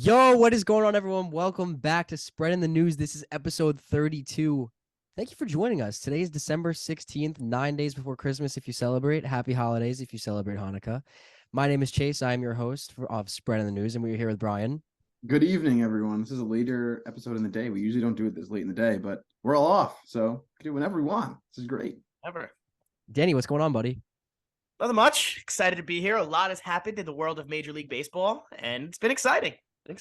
Yo, what is going on, everyone? Welcome back to Spreading the News. This is episode 32. Thank you for joining us. Today is December 16th, 9 days before Christmas if you celebrate. Happy holidays if you celebrate Hanukkah. My name is Chase. I am your host of Spreading the News, and we're here with Brian. Good evening, everyone. This is a later episode in the day. We usually don't do it this late in the day, but we're all off, so we can do it whenever we want. This is great. Ever. Danny, what's going on, buddy? Nothing much. Excited to be here. A lot has happened in the world of Major League Baseball, and it's been exciting. It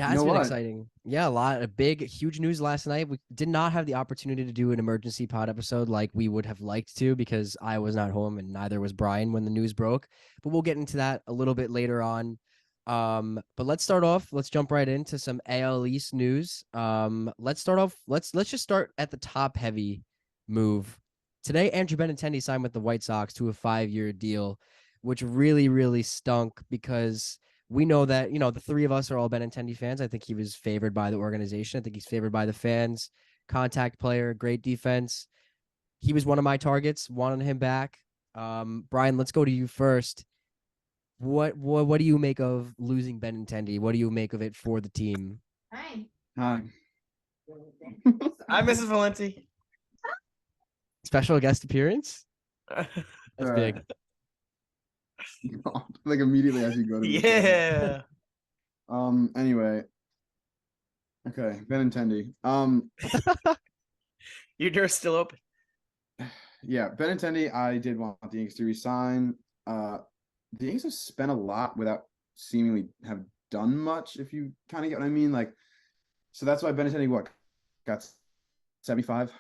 has been exciting. Yeah, huge news last night. We did not have the opportunity to do an emergency pod episode like we would have liked to because I was not home and neither was Brian when the news broke. But we'll get into that a little bit later on. But let's start off. Let's jump right into some AL East news. Let's just start at the top heavy move. Today, Andrew Benintendi signed with the White Sox to a 5-year deal, which really, really stunk because we know that, the three of us are all Benintendi fans. I think he was favored by the organization. I think he's favored by the fans. Contact player, great defense. He was one of my targets, wanted him back. Brian, let's go to you first. What do you make of losing Benintendi? What do you make of it for the team? Hi. Hi, Mrs. Valenti. Special guest appearance? That's big. Like immediately as you go to Yeah. Anyway. Okay, Benintendi. Your door's still open. Yeah, Benintendi, I did want the Yankees to resign. The Yankees have spent a lot without seemingly have done much, if you kind of get what I mean. So that's why Benintendi got 75.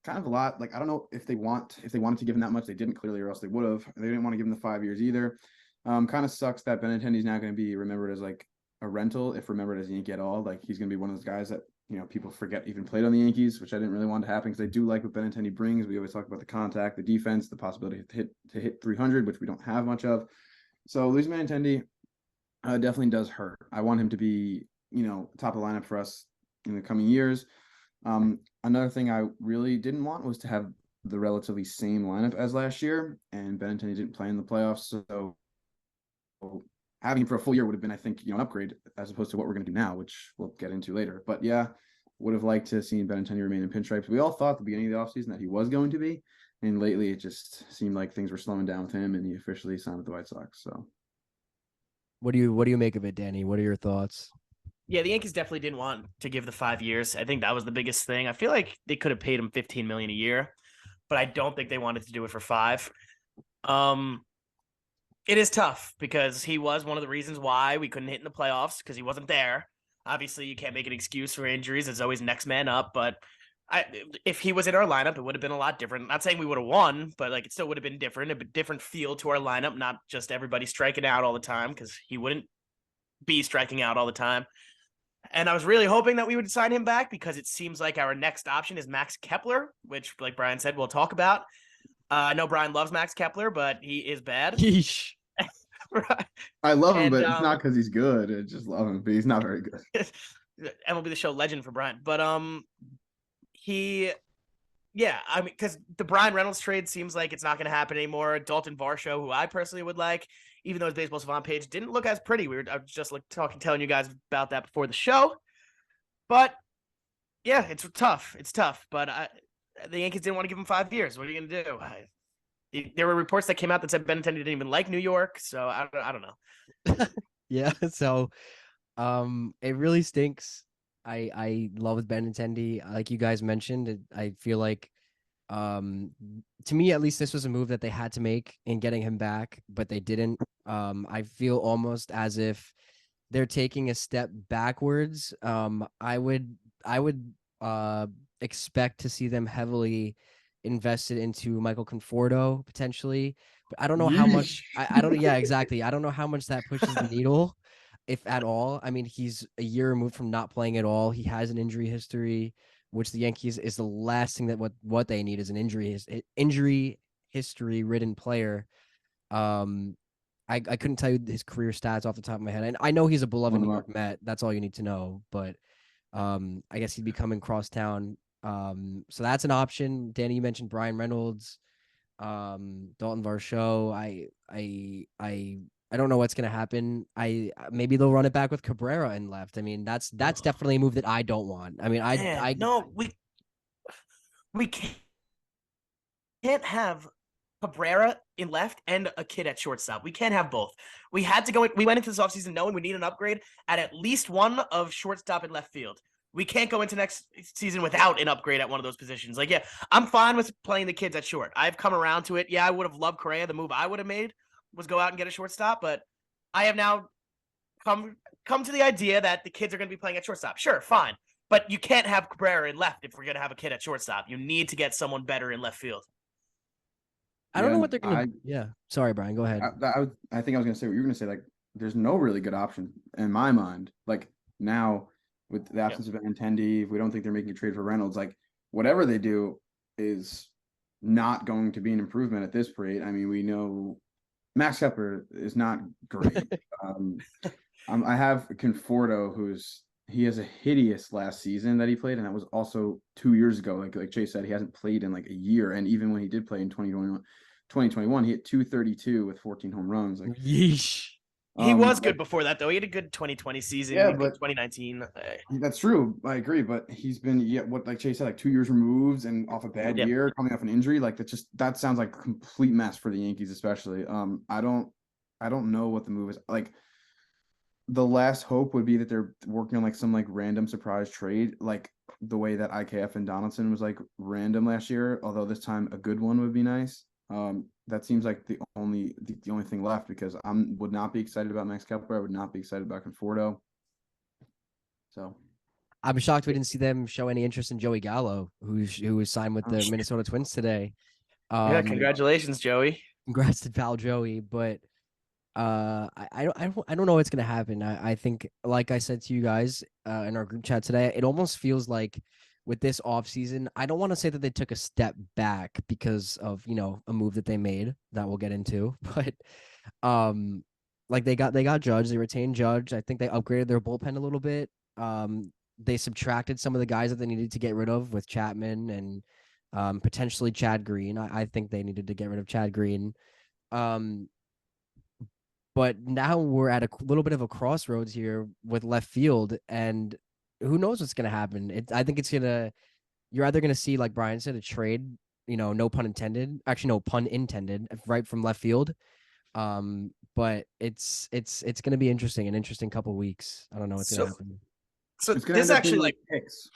Kind of a lot. I don't know if they wanted to give him that much. They didn't, clearly, or else they would have. They didn't want to give him the 5 years either. Kind of sucks that Benintendi is now going to be remembered as a rental, if remembered as a Yankee at all. He's going to be one of those guys that people forget even played on the Yankees, which I didn't really want to happen because I do like what Benintendi brings. We always talk about the contact, the defense, the possibility to hit 300, which we don't have much of. So losing Benintendi definitely does hurt. I want him to be top of the lineup for us in the coming years. Another thing I really didn't want was to have the relatively same lineup as last year, and Benintendi didn't play in the playoffs, so having him for a full year would have been, I think, an upgrade as opposed to what we're going to do now, which we'll get into later. But yeah, would have liked to see Benintendi remain in pinstripes. We all thought at the beginning of the offseason that he was going to be, and lately it just seemed like things were slowing down with him, and he officially signed with the White Sox. So, what do you make of it, Danny? What are your thoughts? Yeah, the Yankees definitely didn't want to give the 5 years. I think that was the biggest thing. I feel like they could have paid him $15 million a year, but I don't think they wanted to do it for 5. It is tough because he was one of the reasons why we couldn't hit in the playoffs because he wasn't there. Obviously, you can't make an excuse for injuries. It's always next man up. But if he was in our lineup, it would have been a lot different. Not saying we would have won, but it still would have been different. A different feel to our lineup, not just everybody striking out all the time because he wouldn't be striking out all the time. And I was really hoping that we would sign him back because it seems like our next option is Max Kepler, which, like Brian said, we'll talk about. I know Brian loves Max Kepler, but he is bad. Yeesh. Right. I love him, but it's not because he's good. I just love him, but he's not very good. MLB The Show legend for Brian. But because the Brian Reynolds trade seems like it's not going to happen anymore. Dalton Varsho, who I personally would like, even though his Baseball Savant page didn't look as pretty. I was just telling you guys about that before the show. But yeah, it's tough. It's tough. But the Yankees didn't want to give him 5 years. What are you going to do? There were reports that came out that said Benintendi didn't even like New York. So I don't know. Yeah. So it really stinks. I love Benintendi. Like you guys mentioned, I feel like to me at least this was a move that they had to make in getting him back, but they didn't. I feel almost as if they're taking a step backwards. I would expect to see them heavily invested into Michael Conforto potentially, but I don't know how much. I don't. Yeah, exactly. I don't know how much that pushes the needle, if at all. I mean, he's a year removed from not playing at all. He has an injury history, which the Yankees is the last thing that what they need is an injury history ridden player. I couldn't tell you his career stats off the top of my head. And I know he's a beloved New York Met. That's all you need to know. But I guess he'd be coming crosstown. So that's an option. Danny, you mentioned Brian Reynolds, Dalton Varsho. I I don't know what's gonna happen. Maybe they'll run it back with Cabrera in left. I mean, that's definitely a move that I don't want. I mean, Man, no, we can't have Cabrera in left and a kid at shortstop. We can't have both. We had to go. We went into this offseason knowing we need an upgrade at least one of shortstop and left field. We can't go into next season without an upgrade at one of those positions. Like, yeah, I'm fine with playing the kids at short. I've come around to it. Yeah, I would have loved Correa. The move I would have made was go out and get a shortstop, but I have now come to the idea that the kids are going to be playing at shortstop. Sure, fine. But you can't have Cabrera in left if we're going to have a kid at shortstop. You need to get someone better in left field. I don't know what they're gonna. Yeah, sorry, Brian. Go ahead. I think I was gonna say what you were gonna say. Like, there's no really good option in my mind. Like now, with the absence of Benintendi, if we don't think they're making a trade for Reynolds, like whatever they do is not going to be an improvement at this rate. I mean, we know Max Kepler is not great. I have Conforto, he has a hideous last season that he played, and that was also 2 years ago. Like Chase said, he hasn't played in like a year, and even when he did play in 2021, he hit 232 with 14 home runs. Like, yeesh. He was good before that, though. He had a good 2020 season. Yeah, but 2019. That's true. I agree, but he's been like Chase said, like 2 years removed and off a bad year, coming off an injury. Like that sounds like a complete mess for the Yankees, especially. I don't know what the move is. Like, the last hope would be that they're working on like some like random surprise trade, like the way that IKF and Donaldson was like random last year. Although this time a good one would be nice. That seems like the only thing left, because I would not be excited about Max Kepler. I would not be excited about Conforto. So I'm shocked we didn't see them show any interest in Joey Gallo, who was signed with the Minnesota Twins today. Yeah, congratulations, Joey. Congrats to pal Joey, but I don't know what's gonna happen. I think, like I said to you guys in our group chat today, it almost feels like with this offseason, I don't want to say that they took a step back because of, a move that they made that we'll get into, but like they got Judge, they retained Judge. I think they upgraded their bullpen a little bit. They subtracted some of the guys that they needed to get rid of with Chapman and potentially Chad Green. I think they needed to get rid of Chad Green. But now we're at a little bit of a crossroads here with left field, and who knows what's going to happen. I think you're either going to see, like Brian said, a trade, no pun intended, actually no pun intended, right from left field. But it's going to be an interesting couple of weeks. I don't know what's going to happen. So this actually like Hicks.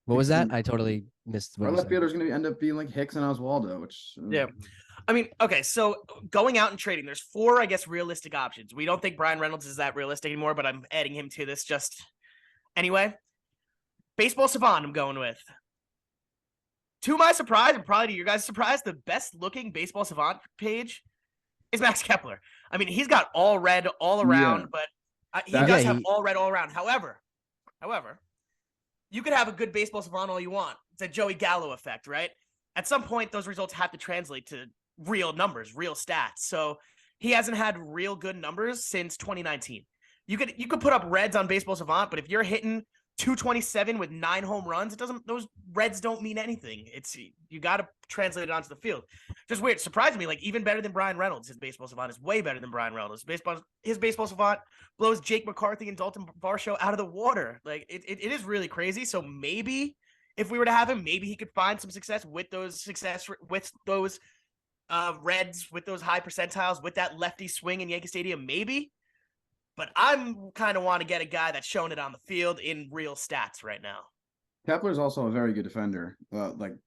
What was that? I totally missed. Our left fielder is going to end up being like Hicks and Oswaldo, which yeah. I mean, okay, so going out and trading, there's 4, I guess, realistic options. We don't think Brian Reynolds is that realistic anymore, but I'm adding him to this just anyway. Baseball Savant, I'm going with. To my surprise, and probably to your guys' surprise, the best looking Baseball Savant page is Max Kepler. I mean, he's got all red all around, but he does have all red all around. However, you could have a good Baseball Savant all you want. It's a Joey Gallo effect, right? At some point, those results have to translate to real numbers, real stats. So he hasn't had real good numbers since 2019. You could put up reds on Baseball Savant, but if you're hitting 227 with 9 home runs, those reds don't mean anything. You got to translate it onto the field. Just weird. Surprised me, like even better than Brian Reynolds. His Baseball Savant is way better than Brian Reynolds. His Baseball Savant blows Jake McCarthy and Dalton Varsho out of the water. Like it is really crazy. So maybe if we were to have him, maybe he could find some success with those reds, with those high percentiles, with that lefty swing in Yankee Stadium, maybe. But I'm kind of want to get a guy that's showing it on the field in real stats right now. Kepler is also a very good defender. That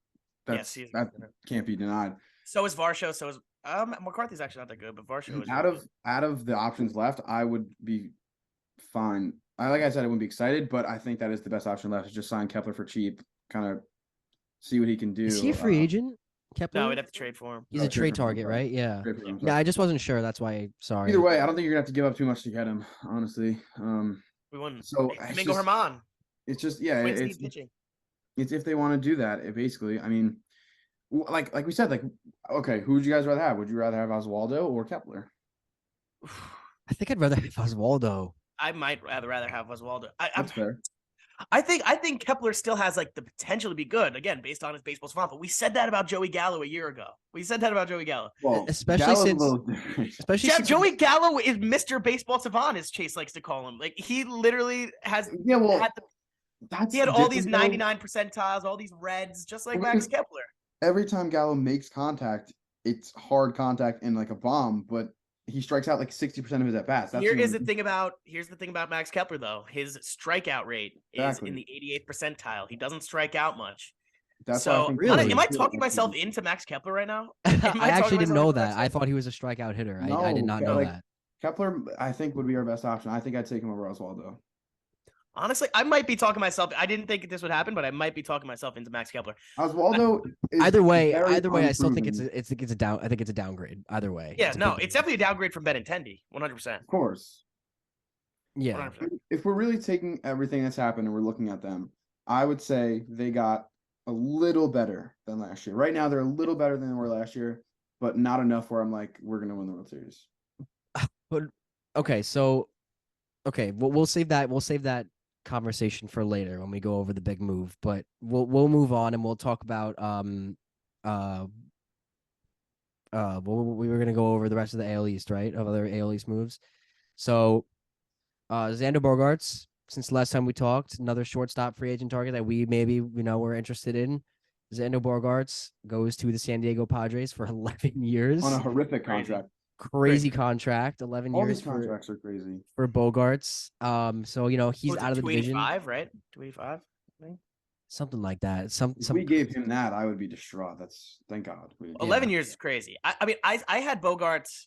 can't be denied. So is Varsho. So is McCarthy's actually not that good, but Varsho is out of the options left, I would be fine. Like I said, I wouldn't be excited, but I think that is the best option left, is just sign Kepler for cheap, kind of see what he can do. Is he a free agent? Kepler? No, we'd have to trade for him. He's a trade target, right? Yeah. Yeah, I just wasn't sure. That's why. Sorry. Either way, I don't think you're gonna have to give up too much to get him. Honestly, we wouldn't. So Domingo Germán. It's just it's if they want to do that. Basically, I mean, like we said, like okay, who would you guys rather have? Would you rather have Oswaldo or Kepler? I think I'd rather have Oswaldo. I might rather have Oswaldo. That's fair. I think Kepler still has like the potential to be good again based on his baseball savant. But we said that about Joey Gallo a year ago. Well, especially Gallo's a since little different. Joey Gallo is Mr. Baseball Savant, as Chase likes to call him. Like he literally has Yeah, well, had that's he had all these different, though. 99 percentiles, all these reds, just like Well, Max because Kepler. every time Gallo makes contact, it's hard contact and like a bomb, but he strikes out like 60% of his at bats. Here's the thing about Max Kepler though. His strikeout rate is in Exactly. the 88th percentile. He doesn't strike out much. That's why I So think Really? am I talking myself into Max Kepler right now? Am I I talking actually didn't myself know into that. Max I Kepler? thought he was a strikeout hitter. I did No, not know like that. Kepler, I think would be our best option. I think I'd take him over Oswaldo. Honestly, I might be talking myself. I didn't think this would happen, but I might be talking myself into Max Kepler. Oswaldo is Either way, very I still think it's unproven. a down. I think it's a downgrade. Either way. Yeah, it's a no, big it's definitely a downgrade from Benintendi, 100%. Of course. yeah. 100%. If we're really taking everything that's happened and we're looking at them, I would say they got a little better than last year. Right now, they're a little better than they were last year, but not enough where I'm like, we're gonna win the World Series. But okay, so we'll save that. We'll save that conversation for later when we go over the big move. But we'll move on and we'll talk about uh we were gonna go over the rest of the AL East, right? Of other AL East moves. So Xander Bogaerts, since the last time we talked, another shortstop free agent target that we maybe were interested in. Xander Bogaerts goes to the San Diego Padres for 11 years. On a horrific Crazy. contract. Crazy contract, 11 All years these contracts are crazy. for Bogarts. So he's Was it out of the division. 285, right? 285. Something like that. If we gave him that, I would be distraught. Thank God. 11 years is crazy. I mean, I had Bogarts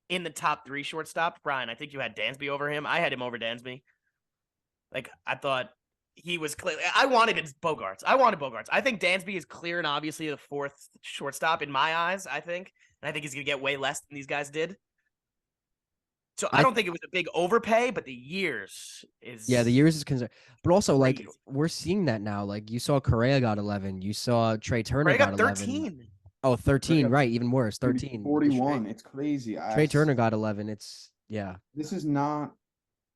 in the top 3 shortstop. Brian, I think you had Dansby over him. I had him over Dansby. Like, I thought he was clear. I wanted Bogarts. I think Dansby is clear and obviously the 4th shortstop in my eyes, I think. And I think he's going to get way less than these guys did. So I don't think it was a big overpay, but the years is concerned. But also, crazy. like, we're seeing that now. Like, you saw Correa got 11. You saw Trey Turner got got 13. 11. Oh, 13, right? Even worse, 13. 41. It's crazy. Trey Turner got 11. This is not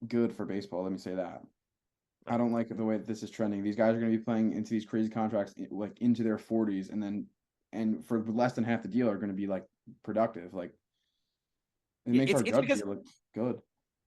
good for baseball. Let me say that. I don't like the way that this is trending. These guys are going to be playing into these crazy contracts, like into their 40s, and for less than half the deal are going to be like productive. Like, it makes our judge year look good.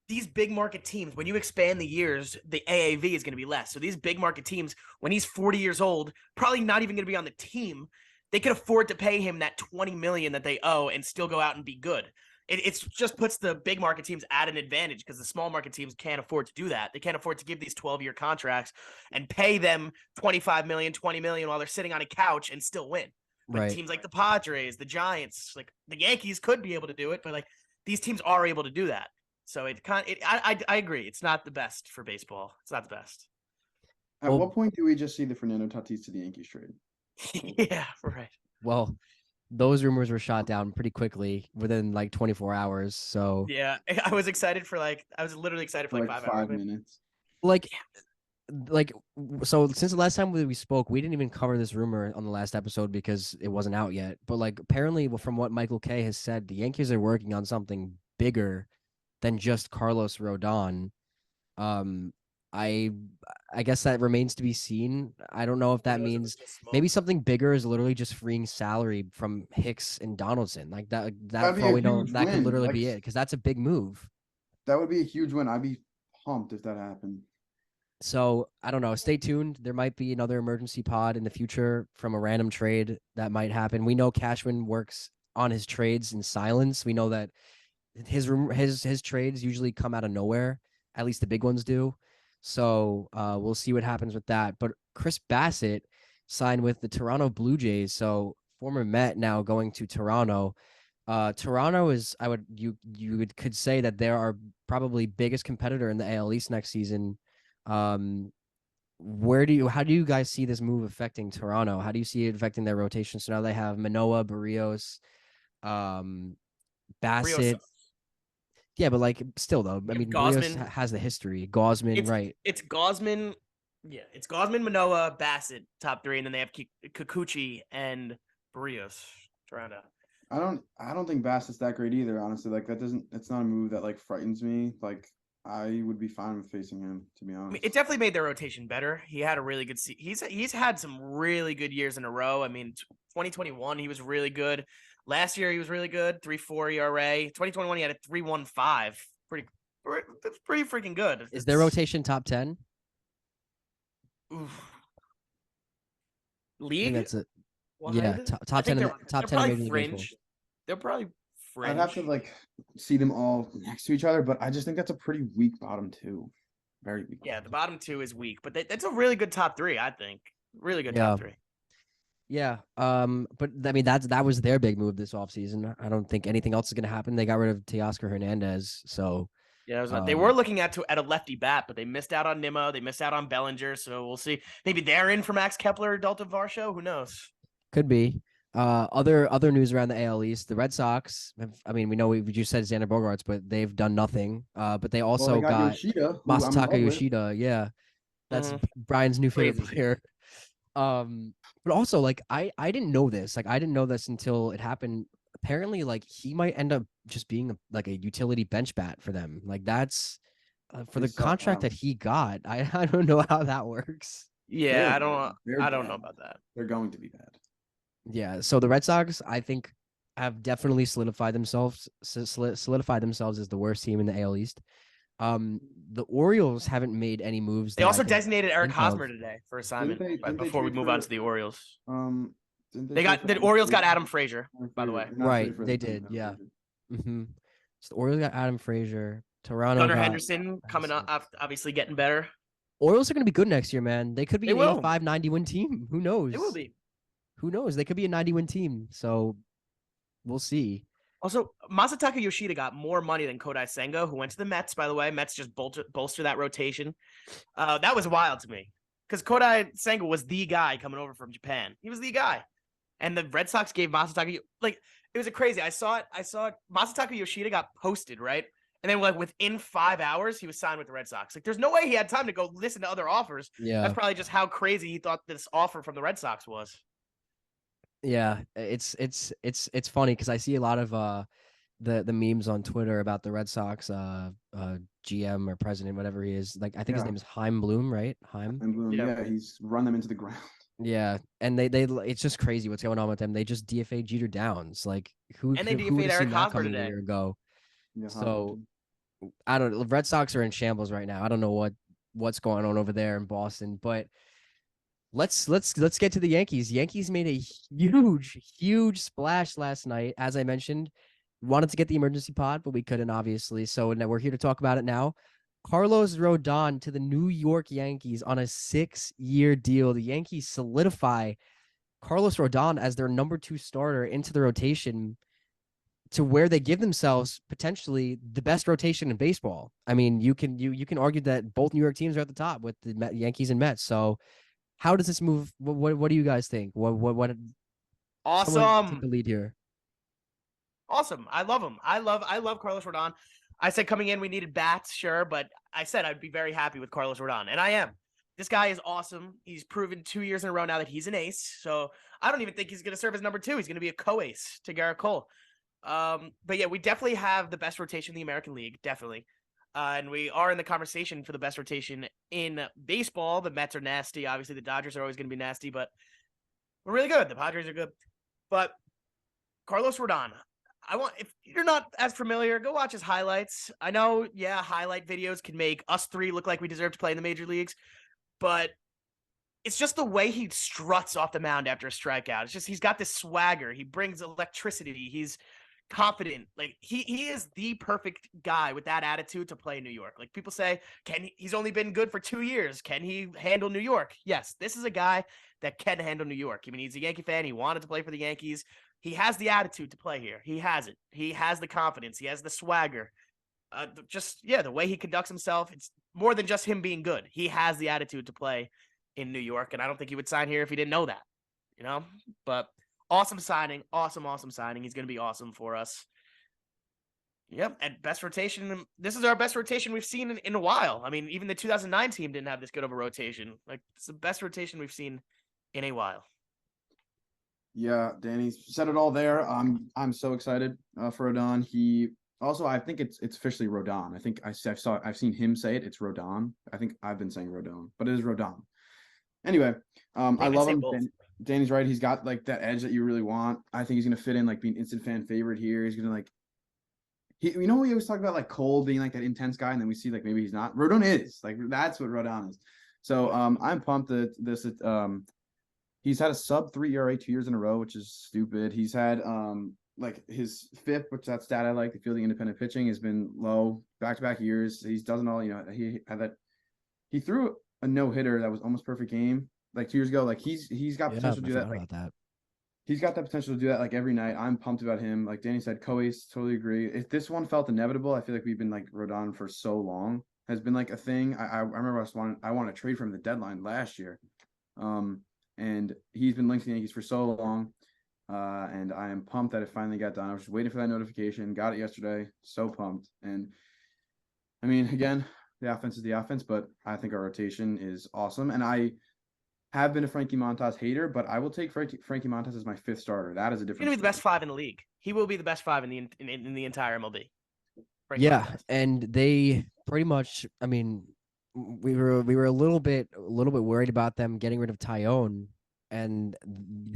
These big market teams, when you expand the years, the AAV is going to be less. So these big market teams, when he's 40 years old, probably not even going to be on the team, they could afford to pay him that $20 million that they owe and still go out and be good. It just puts the big market teams at an advantage because the small market teams can't afford to do that. They can't afford to give these 12-year contracts and pay them $25 million, $20 million while they're sitting on a couch and still win. But teams like the Padres, the Giants, like the Yankees could be able to do it, but like these teams are able to do that. So I agree. It's not the best for baseball. It's not the best. At what point do we just see the Fernando Tatis to the Yankees trade? Yeah, right. Well, those rumors were shot down pretty quickly within like 24 hours. So yeah, I was literally excited for like 5 minutes. Like, so since the last time we spoke, we didn't even cover this rumor on the last episode because it wasn't out yet. But like, apparently, from what Michael Kay has said, the Yankees are working on something bigger than just Carlos Rodon. I guess that remains to be seen. I don't know if that means maybe something bigger is literally just freeing salary from Hicks and Donaldson. Like that for all we know, that could literally be it because that's a big move. That would be a huge win. I'd be pumped if that happened. So I don't know. Stay tuned. There might be another emergency pod in the future from a random trade that might happen. We know Cashman works on his trades in silence. We know that his trades usually come out of nowhere. At least the big ones do. So we'll see what happens with that. But Chris Bassett signed with the Toronto Blue Jays. So former Met now going to Toronto. Toronto is could say that they are probably biggest competitor in the AL East next season. How do you guys see this move affecting Toronto? How do you see it affecting their rotation? So now they have Manoah, Barrios, Bassett. Barrios. Yeah, but like still though, I mean, Barrios has the history. Gausman, right? It's Gausman. Yeah, it's Gausman, Manoah, Bassett, top 3, and then they have Kikuchi and Barrios. Toronto. I don't think Bassett's that great either, honestly. Like it's not a move that like frightens me. Like I would be fine with facing him, to be I honest. mean, it definitely made their rotation better. He had a really good he's had some really good years in a row. I mean, 2021 he was really good. Last year he was really good, 3.4 ERA. 2021 he had a 3.15. That's pretty freaking good. Is their rotation top 10? Oof. I think League that's it. Yeah, wide? top I 10 in think the top they're 10 in probably Major League Baseball. fringe. They're probably I'd have to fringe. like see them all next to each other, but I just think that's a pretty weak bottom two. Very weak. Yeah, the bottom two is weak, but that's a really good top three, I think. Really good Yeah. top three. Yeah. But I mean that was their big move this offseason. I don't think anything else is gonna happen. They got rid of Teoscar Hernandez, so Yeah, they were looking at a lefty bat, but they missed out on Nimmo. They missed out on Bellinger, so we'll see. Maybe they're in for Max Kepler or Dalton Varsho. Who knows? could be. Other news around the AL East. The Red Sox. I mean, we just said Xander Bogaerts, but they've done nothing. But they also they got got Yoshida, who I'm in Masataka love with. Yoshida. Yeah, that's Brian's new favorite Crazy. player. But also like I didn't know this. Like I didn't know this until it happened. Apparently, like he might end up just being like a utility bench bat for them. Like that's for the contract that he got. I don't know how that works. Yeah, I don't bad. know about that. They're going to be bad. Yeah. So the Red Sox, I think, have definitely solidified themselves as the worst team in the AL East. The Orioles haven't made any moves. They also designated Eric Hosmer today for assignment. Didn't Before we move on to the Orioles, they got the Orioles got Adam Frazier, by the way. Right, they did. Yeah. Mm-hmm. So the Orioles got Adam Frazier. Toronto Gunnar got Henderson coming up, obviously getting better. Orioles are going to be good next year, man. They could be an 85, 90 win team. Who knows? They will be. Who knows? They could be a 90 win team. So we'll see. Also, Masataka Yoshida got more money than Kodai Senga, who went to the Mets, by the way. Mets just bolster that rotation. That was wild to me because Kodai Senga was the guy coming over from Japan. He was the guy. And the Red Sox gave Masataka, like, it was crazy. I saw it. Masataka Yoshida got posted, right? And then, like, within 5 hours, he was signed with the Red Sox. Like, there's no way he had time to go listen to other offers. Yeah. That's probably just how crazy he thought this offer from the Red Sox was. Yeah, it's funny because I see a lot of the memes on Twitter about the Red Sox GM or president, whatever he is. Like I think his name is Chaim Bloom, right? Chaim Bloom. Yeah, he's run them into the ground. Yeah, and they it's just crazy what's going on with them. They just DFA'd Jeter Downs. Like who and they who would DFA'd have seen Eric that Hosmer coming today. a year ago? Yeah, so I don't know. Red Sox are in shambles right now. I don't know what's going on over there in Boston, but let's get to the Yankees. Yankees made a huge splash last night. As I mentioned, wanted to get the emergency pod, but we couldn't, obviously. So now we're here to talk about it now. Carlos Rodon to the New York Yankees on a 6-year deal. The Yankees solidify Carlos Rodon as their number 2 starter into the rotation to where they give themselves potentially the best rotation in baseball. I mean, you can argue that both New York teams are at the top with the Yankees and Mets. So how does this move? What do you guys think? What awesome. Take the lead here. Awesome. I love him. I love Carlos Rodon. I said coming in we needed bats, sure, but I said I'd be very happy with Carlos Rodon, and I am. This guy is awesome. He's proven 2 years in a row now that he's an ace. So I don't even think he's going to serve as number 2. He's going to be a co-ace to Garrett Cole. But yeah, we definitely have the best rotation in the American League, definitely. And we are in the conversation for the best rotation in baseball. The Mets are nasty. Obviously, the Dodgers are always going to be nasty, but we're really good. The Padres are good. But Carlos Rodon, if you're not as familiar, go watch his highlights. I know, yeah, highlight videos can make us 3 look like we deserve to play in the major leagues, but it's just the way he struts off the mound after a strikeout. It's just he's got this swagger. He brings electricity. He's confident. Like he is the perfect guy with that attitude to play in New York. Like people say, he's only been good for 2 years. Can he handle New York? Yes, this is a guy that can handle New York. I mean, he's a Yankee fan. He wanted to play for the Yankees. He has the attitude to play here. He has it. He has the confidence. He has the swagger. The way he conducts himself, it's more than just him being good. He has the attitude to play in New York, and I don't think he would sign here if he didn't know that, But awesome signing. Awesome signing. He's going to be awesome for us. Yep, and best rotation. This is our best rotation we've seen in a while. I mean, even the 2009 team didn't have this good of a rotation. Like, it's the best rotation we've seen in a while. Yeah, Danny said it all there. I'm so excited for Rodon. He Also, I think it's officially Rodon. I think I've seen him say it. It's Rodon. I think I've been saying Rodon, but it is Rodon. Anyway, I They can love say him. both. Danny's right. He's got like that edge that you really want. I think he's gonna fit in, like being instant fan favorite here. He's gonna like we always talk about like Cole being like that intense guy, and then we see like maybe he's not. Rodon is like that's what Rodon is. So I'm pumped that he's had a sub 3 ERA 2 years in a row, which is stupid. He's had like his FIP, which that stat I like, the fielding independent pitching has been low back-to-back years. He's doesn't all, he had that he threw a no-hitter that was almost perfect game like 2 years ago. Like he's got Yeah, potential to I do that. forgot Like about that. he's got that potential to do that like every night. I'm pumped about him. Like Danny said, Coase, totally agree. If this one felt inevitable, I feel like we've been like Rodon for so long has been like a thing. I remember I wanted to trade from the deadline last year. And he's been linked to the Yankees for so long. And I am pumped that it finally got done. I was just waiting for that notification. Got it yesterday. So pumped. And I mean, again, the offense is the offense, but I think our rotation is awesome. And I have been a Frankie Montas hater, but I will take Frankie Montas as my 5th starter. That is a He's different gonna be the story. best 5 in the league. He will be the best 5 in the entire MLB. Frankie Yeah, Montas. and they pretty much. I mean, we were a little bit worried about them getting rid of Tyone, and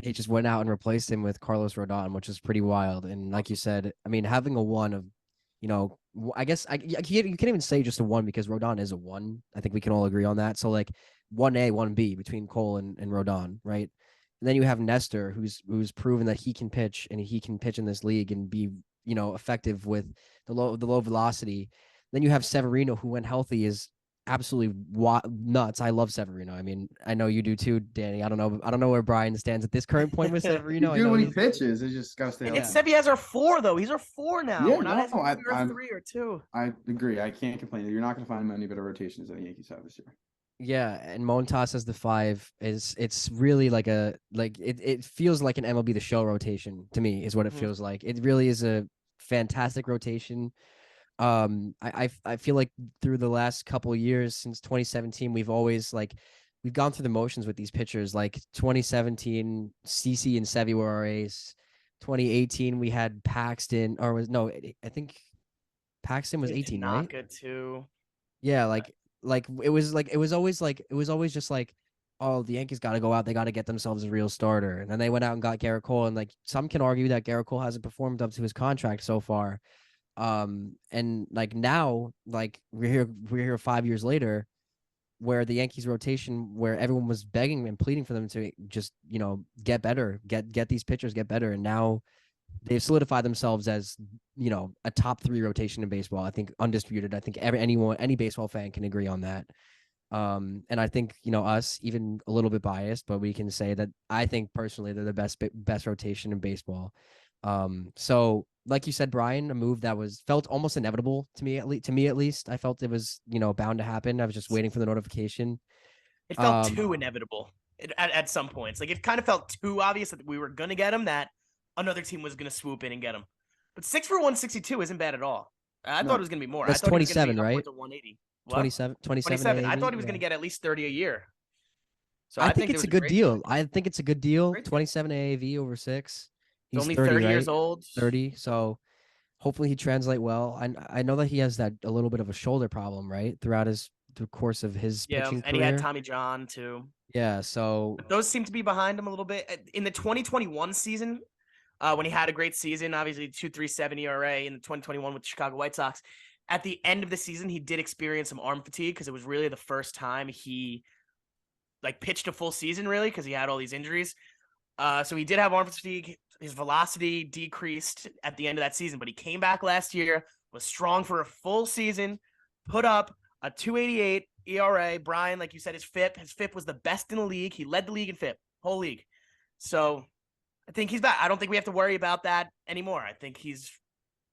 they just went out and replaced him with Carlos Rodon, which is pretty wild. And like you said, I mean, having a one of, I guess you can't even say just a one because Rodon is a one. I think we can all agree on that. So like 1A, 1B between Cole and Rodon, right? And then you have Nestor, who's proven that he can pitch and he can pitch in this league and be effective with the low velocity. Then you have Severino, who when healthy is absolutely nuts. I love Severino. I mean, I know you do too, Danny. I don't know where Brian stands at this current point with Severino. He's I good know when he pitches. It's just gotta stay And healthy. Except he has our 4 though. He's our 4 now. Yeah, We're not no, asking for our 3 or 2. I agree. I can't complain. You're not gonna find many better rotations than the Yankees have this year. Yeah, and Montas as the 5 it's really like it feels like an MLB the Show rotation to me is what it feels like. It really is a fantastic rotation. I feel like through the last couple of years since 2017, we've always we've gone through the motions with these pitchers. Like 2017, CC and Sevy were our ace. 2018, we had Paxton, or was no, I think Paxton was 18, right? Tanaka too. Yeah, it was always just like, oh, the Yankees got to go out, they got to get themselves a real starter, and then they went out and got Garrett Cole, and like some can argue that Garrett Cole hasn't performed up to his contract so far. And like now, like we're here 5 years later, where the Yankees rotation, where everyone was begging and pleading for them to just get better, get these pitchers get better, and now they've solidified themselves as a top 3 rotation in baseball. I think undisputed. I think any baseball fan can agree on that. And I think us, even a little bit biased, but we can say that I think personally they're the best rotation in baseball. So like you said, Brian, a move that felt almost inevitable to me, at least. I felt it was bound to happen. I was just waiting for the notification. It felt too inevitable at some points. Like it kind of felt too obvious that we were gonna get him, that another team was gonna swoop in and get him. But 6 for 162 isn't bad at all. I thought it was gonna be more. That's I thought 27, he was gonna be right? upwards of 180. 27 I thought he was yeah. gonna get at least 30 a year. So I think it's a good deal. Deal. I think it's a good deal. Great deal. 27 AAV over 6. He's only 30 years right? old. 30. So hopefully he translate well. I know that he has that a little bit of a shoulder problem, right? Throughout the course of his pitching and career. he had Tommy John too. Yeah, so But those seem to be behind him a little bit. In the 2021 season, when he had a great season, obviously 2.37 ERA in the 2021 with the Chicago White Sox. At the end of the season, he did experience some arm fatigue because it was really the first time he pitched a full season, really, because he had all these injuries. So he did have arm fatigue. His velocity decreased at the end of that season, but he came back last year, was strong for a full season, put up a 2.88 ERA. Brian, like you said, his FIP was the best in the league. He led the league in FIP, whole league. So I think he's back. I don't think we have to worry about that anymore. I think he's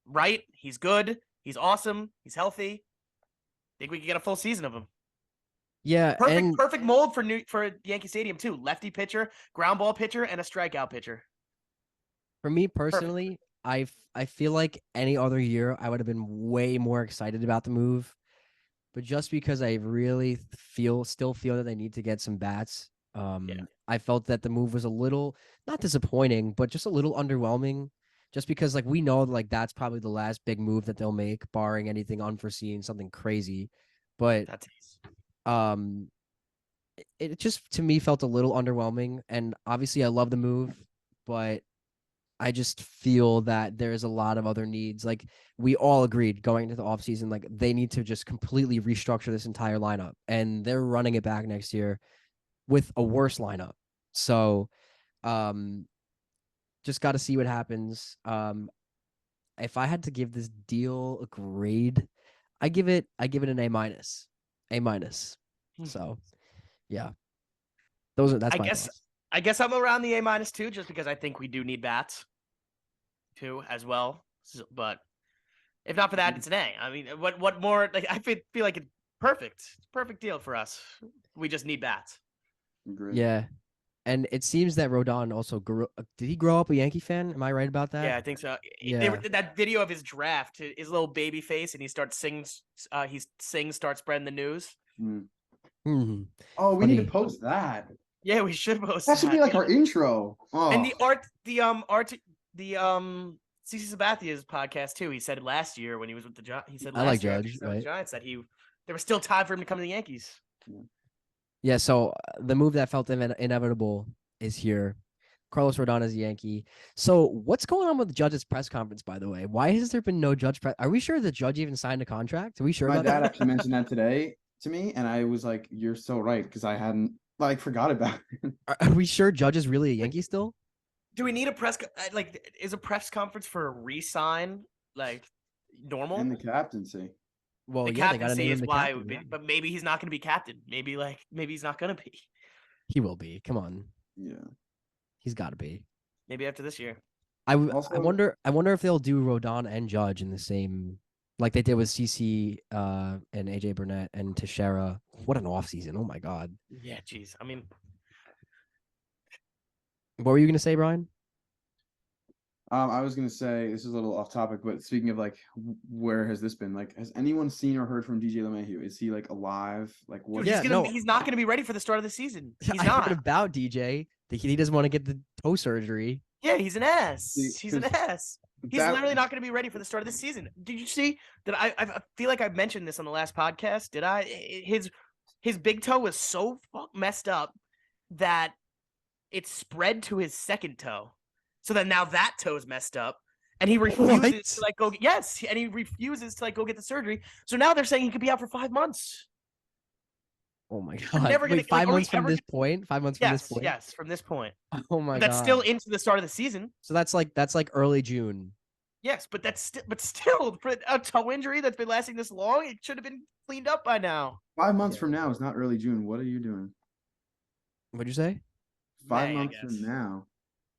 right. He's good. He's awesome. He's healthy. I think we can get a full season of him. yeah, Perfect mold for Yankee Stadium too. Lefty pitcher, ground ball pitcher, and a strikeout pitcher. for me personally, I feel like any other year I would have been way more excited about the move, but just because I really still feel that they need to get some bats. I felt that the move was a little not disappointing, but just a little underwhelming. just because like we know like that's probably the last big move that they'll make, barring anything unforeseen, something crazy. But That's um, it just to me felt a little underwhelming. And obviously, I love the move, but I just feel that there's a lot of other needs. Like we all agreed going into the offseason, like they need to just completely restructure this entire lineup, and they're running it back next year with a worse lineup. So, um, just got to see what happens. If I had to give this deal a grade, I give it an A minus, A minus. So, yeah, that's I my guess thoughts. I guess I'm around the A- too, just because I think we do need bats too as well. But if not for that, it's an A. I mean, what more? Like I feel like it's perfect. It's a perfect deal for us. We just need bats. Agreed. Yeah, and it seems that Rodon also grew. Did he grow up a Yankee fan? Am I right about that? Yeah, I think so. They were Yeah. that video of his draft, his little baby face, and he starts spreading the news. Mm-hmm. Oh, we need to Funny. post that. Yeah, we should post That should be like our intro. And Oh, the CC Sabathia's podcast too. He said last year when he was with the Giants. He said I like last year after Judge, he signed with right? the Giants that there was still time for him to come to the Yankees. Yeah. So the move that felt inevitable is here. Carlos Rodon is a Yankee. So what's going on with the Judge's press conference, by the way? Why has there been no Judge press? Are we sure the Judge even signed a contract? Are we sure my about dad that? actually mentioned that today to me, and I was like, "You're so right," because I hadn't like forgot about it. Are we sure Judge is really a Like, Yankee still? do we need a is a press conference for a re-sign like normal? And the captaincy. Well, The yeah, they got to captaincy name him is the why, captain. Yeah. but maybe he's not going to be captain. Maybe he's not going to be. He will be. Come on, Yeah. he's got to be. Maybe after this year. I Also, wonder if they'll do Rodon and Judge in the same like they did with CC and AJ Burnett and Teixeira. What an offseason. Oh my god. Yeah, geez. I mean, What were you gonna say, Brian? I was gonna say this is a little off topic, but speaking of like, where has this been? Like, has anyone seen or heard from DJ LeMahieu? Is he like alive? Like, what? dude, Yeah, no. he's not going to be ready for the start of the season. He's I not. heard about DJ. He doesn't want to get the toe surgery. Yeah, he's an ass. He's an 'Cause ass. He's that- literally not going to be ready for the start of the season. Did you see that? I feel like I mentioned this on the last podcast. Did I? His big toe was so messed up that it spread to his second toe. So then now that toe is messed up, and he refuses to like go. Yes, and he refuses to like go get the surgery. So now they're saying he could be out for 5 months. Oh my I'm god. never gonna, Wait, like, 5 are we months from ever this point? 5 months from this point? Yes, from this point. Oh my But god. that's still into the start of the season. So that's like early June. Yes, but still for a toe injury that's been lasting this long, it should have been cleaned up by now. 5 months from now is not early June. What are you doing? What'd you say? 5 May, months from now.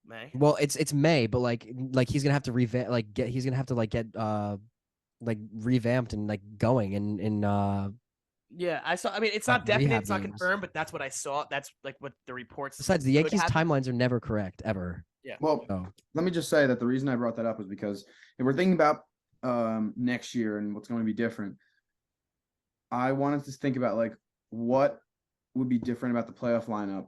May. Well, it's May, but like he's gonna have to he's gonna have to get like revamped and like going and Yeah, I saw. I mean, it's not definite, rehab it's not games. confirmed, but that's what I saw. That's like what the reports. Besides, the could Yankees' happen. timelines are never correct ever. Yeah. Well, So let me just say that the reason I brought that up is because if we're thinking about next year and what's going to be different, I wanted to think about like what would be different about the playoff lineup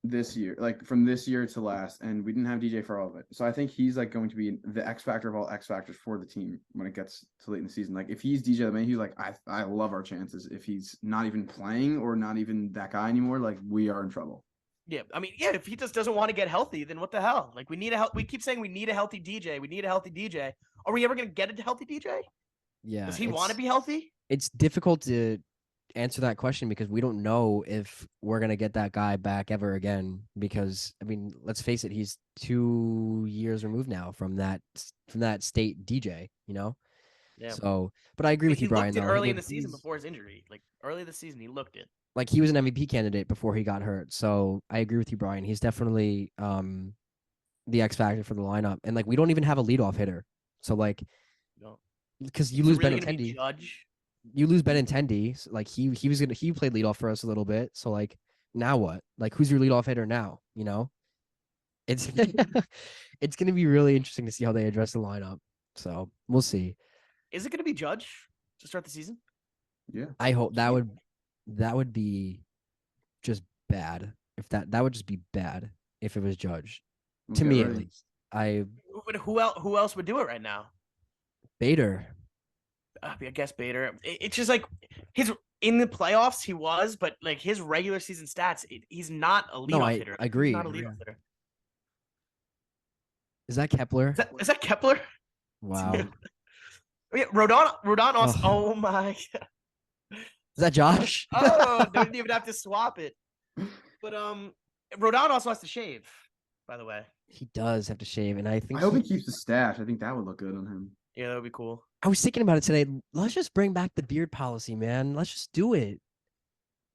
this year, like from this year to last, and we didn't have DJ for all of it. So I think he's like going to be the X factor of all X factors for the team when it gets to late in the season. Like if he's DJ LeMahieu, like I love our chances. If he's not even playing or not even that guy anymore, like we are in trouble. Yeah, I mean, yeah, if he just doesn't want to get healthy, then what the hell? Like we need a help. We keep saying we need a healthy DJ. We need a healthy DJ. Are we ever going to get a healthy DJ? yeah, Does he want to be healthy? It's difficult to answer that question because we don't know if we're gonna get that guy back ever again. Because I mean, let's face it, he's 2 years removed now from that state DJ. You know. Yeah. So, but I agree with you, Brian. He looked Though it early in the season before his injury. Like early in the season, he looked it. Like he was an MVP candidate before he got hurt. So I agree with you, Brian. He's definitely the X factor for the lineup. And like we don't even have a leadoff hitter. So like because you lose really Benintendi. Judge? You lose Benintendi. So like he played leadoff for us a little bit. So like now what? Like who's your leadoff hitter now? You know? It's it's gonna be really interesting to see how they address the lineup. So we'll see. Is it gonna be Judge to start the season? Yeah. I hope that would be just bad. If that would just be bad if it was Judge. To me at least. Who else would do it right now? Bader. I guess Bader. It's just like his in the playoffs he was, but like his regular season stats, he's not a No, leadoff hitter. I He's agree. not a leadoff hitter. Is that Kepler? Is that Kepler? Wow. Yeah, Rodon also. Ugh. Oh my. Is that Josh? Oh, don't even have to swap it. But Rodon also has to shave, by the way. He does have to shave, and I think I hope he keeps the stash. I think that would look good on him. Yeah, that would be cool. I was thinking about it today. Let's just bring back the beard policy, man. Let's just do it.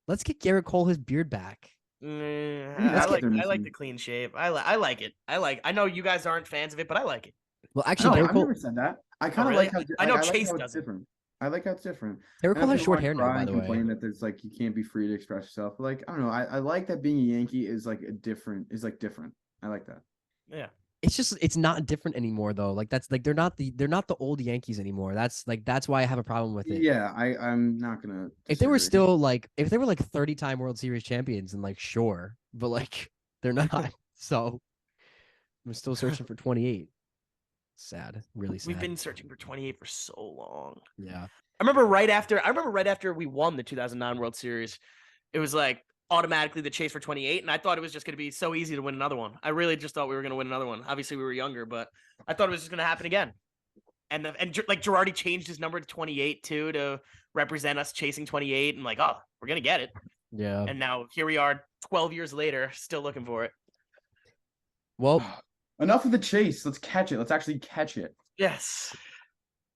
Let's get Garrett Cole his beard back. I like the clean shave. I like it. I know you guys aren't fans of it, but I like it. Well, actually, I've never said that. I kind of really? like how I know like Chase how it's doesn't. different. I like how it's different. Garrett Cole has people short wanna hair now, cry by and the way. complain that there's like you can't be free to express yourself. Like I don't know. I like that being a Yankee is like different. I like that. Yeah. It's not different anymore though. Like that's like they're not the old Yankees anymore. That's why I have a problem with it. Yeah, I'm not gonna. If they were disagree. still like 30-time World Series champions, then like sure, but like they're not. So I'm still searching for 28. Sad, really sad. We've been searching for 28 for so long. Yeah. I remember right after we won the 2009 World Series, it was like automatically the chase for 28, and I thought it was just going to be so easy to win another one. I really just thought we were going to win another one. Obviously, we were younger, but I thought it was just going to happen again. And like Girardi changed his number to 28 too to represent us chasing 28, and like, oh, we're going to get it. Yeah. And now here we are, 12 years later, still looking for it. Well, enough of the chase. Let's catch it. Let's actually catch it. Yes.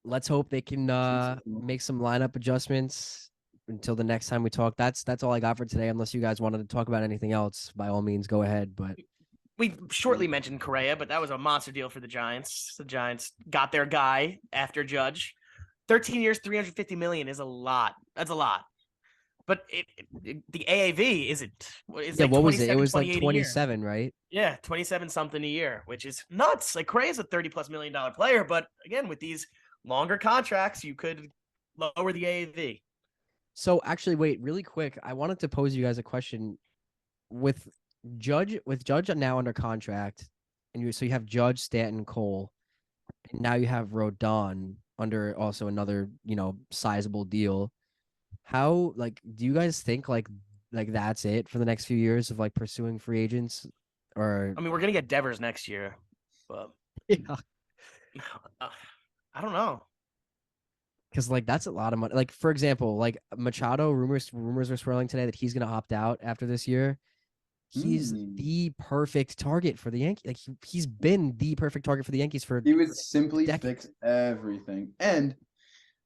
Let's hope they can make some lineup adjustments until the next time we talk. That's all I got for today. Unless you guys wanted to talk about anything else, by all means, go ahead. But we shortly mentioned Correa, but that was a monster deal for the Giants. The Giants got their guy after Judge. 13 years, $350 million is a lot. That's a lot. But the AAV isn't. Yeah, like what was it? It was like 27, right? Yeah, 27 something a year, which is nuts. Like Correa's a $30+ million player, but again, with these longer contracts, you could lower the AAV. So actually, wait, really quick. I wanted to pose you guys a question. With Judge now under contract, and you have Judge, Stanton, Cole, and now you have Rodon under also another sizable deal. How do you guys think like that's it for the next few years of like pursuing free agents? Or I mean, we're gonna get Devers next year, but yeah, I don't know. Because like that's a lot of money. Like for example, like Machado, rumors were swirling today that he's gonna opt out after this year. He's the perfect target for the Yankees. Like he's been the perfect target for the Yankees for. He would simply fix everything. And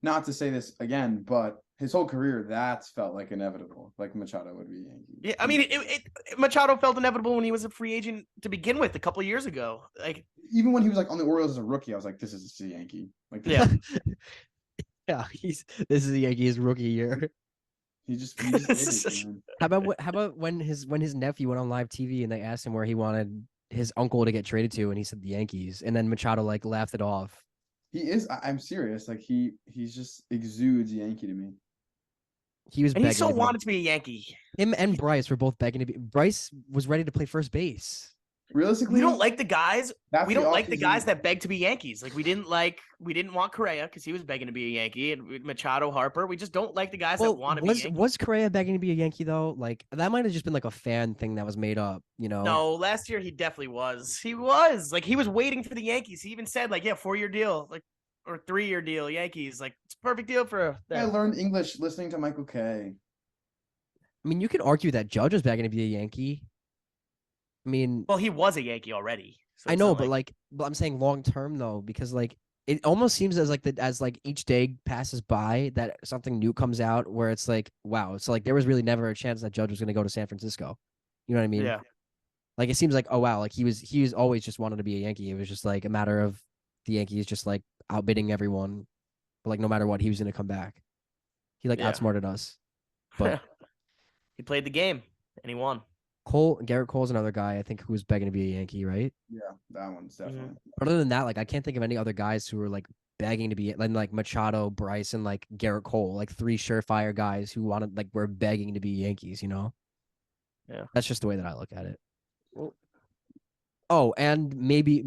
not to say this again, but his whole career, that's felt like inevitable. Like Machado would be a Yankee. Yeah, I mean, Machado felt inevitable when he was a free agent to begin with a couple of years ago. Like even when he was like on the Orioles as a rookie, I was like, this is a Yankee. Like yeah. Yeah, this is the Yankees rookie year. He just did it, man. How about when his nephew went on live TV and they asked him where he wanted his uncle to get traded to, and he said the Yankees, and then Machado like laughed it off. He is. I'm serious. Like he's just exudes Yankee to me. He was. And he so wanted to be a Yankee. Him and Bryce were both begging to be. Bryce was ready to play first base. Realistically, we don't like the guys. We don't like the guys that beg to be Yankees. Like we didn't want Correa because he was begging to be a Yankee, and Machado, Harper. We just don't like the guys that want to be Yankees. Was Correa begging to be a Yankee though? Like that might have just been like a fan thing that was made up, No, last year he definitely was. He was like he was waiting for the Yankees. He even said like, yeah, 4-year deal, like or 3-year deal, Yankees. Like it's a perfect deal for them. I learned English listening to Michael Kay. I mean, you could argue that Judge was begging to be a Yankee. I mean, well, he was a Yankee already. So I know, but I'm saying long term though, because like it almost seems as each day passes by that something new comes out where it's like, wow, it's like there was really never a chance that Judge was going to go to San Francisco. You know what I mean? Yeah. Like it seems like, oh wow, like he was always just wanted to be a Yankee. It was just like a matter of the Yankees just like outbidding everyone, but like no matter what, he was going to come back. He outsmarted us, but he played the game and he won. Garrett Cole's another guy I think who was begging to be a Yankee, right? Yeah, that one's definitely. Mm-hmm. Other than that, like I can't think of any other guys who were like begging to be like Machado, Bryce, and like Garrett Cole, like 3 surefire guys who were begging to be Yankees. Yeah, that's just the way that I look at it. Well, Oh, and maybe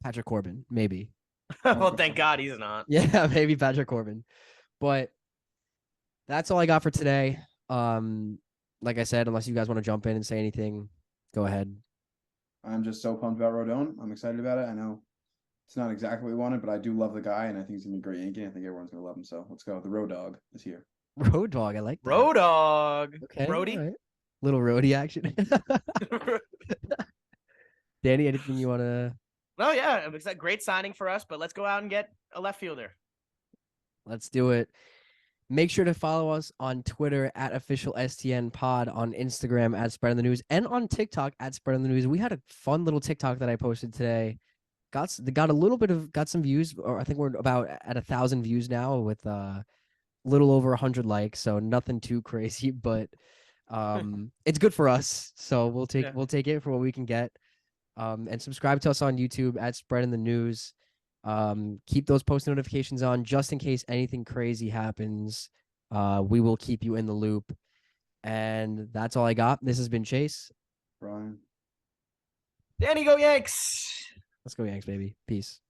Patrick Corbin, maybe. Well, thank God he's not. Yeah, maybe Patrick Corbin. But that's all I got for today. Like I said, unless you guys want to jump in and say anything, go ahead. I'm just so pumped about Rodon. I'm excited about it. I know it's not exactly what we wanted, but I do love the guy, and I think he's gonna be a great Yankee. I think everyone's gonna love him. So let's go. The Road Dog is here. Road Dog, I like that. Road Dog. Okay, Roadie. all right. Little roadie action. Danny, anything you want to? Oh yeah, it's a great signing for us. But let's go out and get a left fielder. Let's do it. Make sure to follow us on Twitter at official STN pod, on Instagram at Spreading the News, and on TikTok at Spreading the News. We had a fun little TikTok that I posted today. Got some views, or I think we're about at 1,000 views now with little over 100 likes. So nothing too crazy, but it's good for us. So we'll take it for what we can get. And subscribe to us on YouTube at Spreading the News. Keep those post notifications on just in case anything crazy happens. We will keep you in the loop. And that's all I got. This has been Chase. Brian. Danny, go Yanks. Let's go Yanks, baby. Peace.